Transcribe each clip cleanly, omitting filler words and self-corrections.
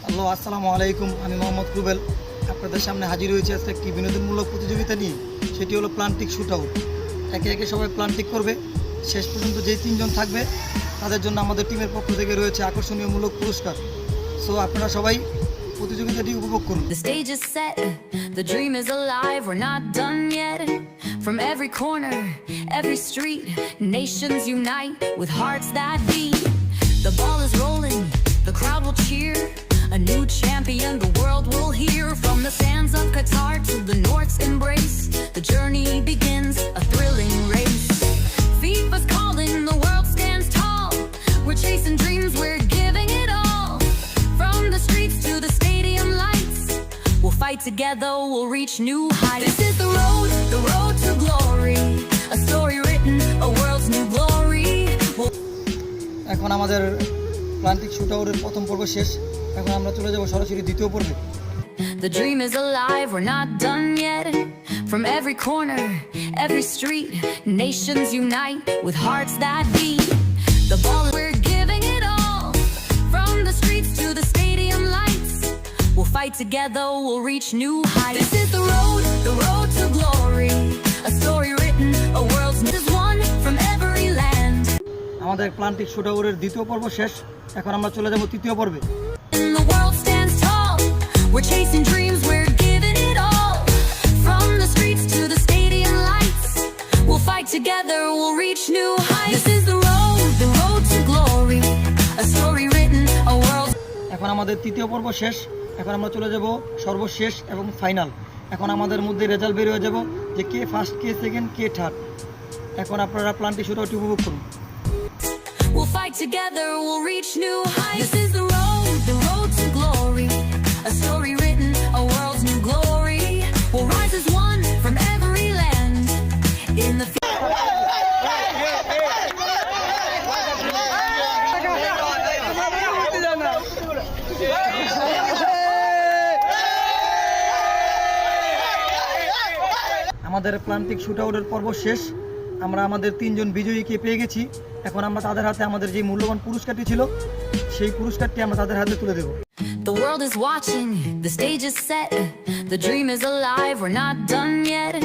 Hello, আসসালামু আলাইকুম। আমি মোহাম্মদ রুবেল আপনাদের সামনে হাজির হয়েছি আজকে একটি বিনোদনমূলক প্রতিযোগিতা নিয়ে। সেটি হলো প্লান্টিক শুট আউট। একে একে সবাই প্লান্টিক করবে। শেষ পর্যন্ত যেই তিনজন থাকবে তাদের জন্য আমাদের টিমের পক্ষ থেকে রয়েছে আকর্ষণীয়মূলক পুরস্কার। সো আপনারা সবাই প্রতিযোগিতাটি উপভোগ করুন। The stage is set, the dream is alive, we're not done yet. From every corner, every street, nations unite with hearts that beat. The ball is rolling, the crowd will cheer. A new champion the world will hear. From the sands of Qatar to the North's embrace, the journey begins, a thrilling race. FIFA's calling, the world stands tall. We're chasing dreams, we're giving it all. From the streets to the stadium lights, we'll fight together, we'll reach new heights. This is the road to glory. A story written, a world's new glory. এখন আমাদের প্লান্টিক shoot আউটের প্রথম পর্ব শেষ। এখন আমরা চলে যাব সরাসরি দ্বিতীয় পর্বে। The dream is alive, we're not done yet. From every corner, every street, nations unite with hearts that beat. The ball, we're giving it all. From the streets to the stadium lights, we'll fight together, we'll reach new heights. This is the road to glory. A story written, a world's is one from every land. আমাদের প্লান্টিক shoot আউটের দ্বিতীয় পর্ব শেষ। এখন আমরা চলে যাব তৃতীয় পর্বে। The world stands tall. We're chasing dreams, we're giving it all. From the streets to the stadium lights, we'll fight together, we'll reach new heights. This is the road to glory. A story written, a world. এখন আমাদের তৃতীয় পর্ব শেষ। এখন আমরা চলে যাব সর্বশেষ এবং ফাইনাল। এখন আমাদের মধ্যে রেজাল্ট বের হয়ে যাব যে কে ফার্স্ট, কে সেকেন্ড, কে থার্ড। এখন আপনারা প্লান্টিক শুট আউট উপভোগ করুন। We'll fight together, we'll reach new heights. This is the road to glory. A story written, a world's new glory. We'll rise as one from every land. In the আমাদের প্লান্টিক shoot আউটের পর্ব শেষ। আমরা আমাদের তিনজন বিজয়ীকে পেয়ে গেছি। এখন আমরা তাদের হাতে আমাদের যে মূল্যবান পুরস্কারটি ছিল সেই পুরস্কারটি আমরা তাদের হাতে তুলে দেব। The world is watching, the stage is set, the dream is alive, we're not done yet.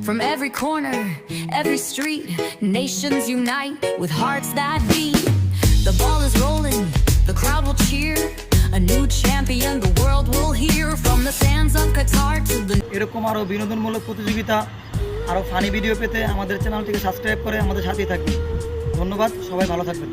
From every corner, every street, nations unite with hearts that beat. The ball is rolling, the crowd will cheer. A new champion the world will hear. From the sands of Qatar to the এরকম আরও বিনোদনমূলক প্রতিযোগিতা, আরও funny video পেতে আমাদের চ্যানেলটিকে subscribe করে আমাদের সাথেই থাকবেন। ধন্যবাদ, সবাই ভালো থাকবেন।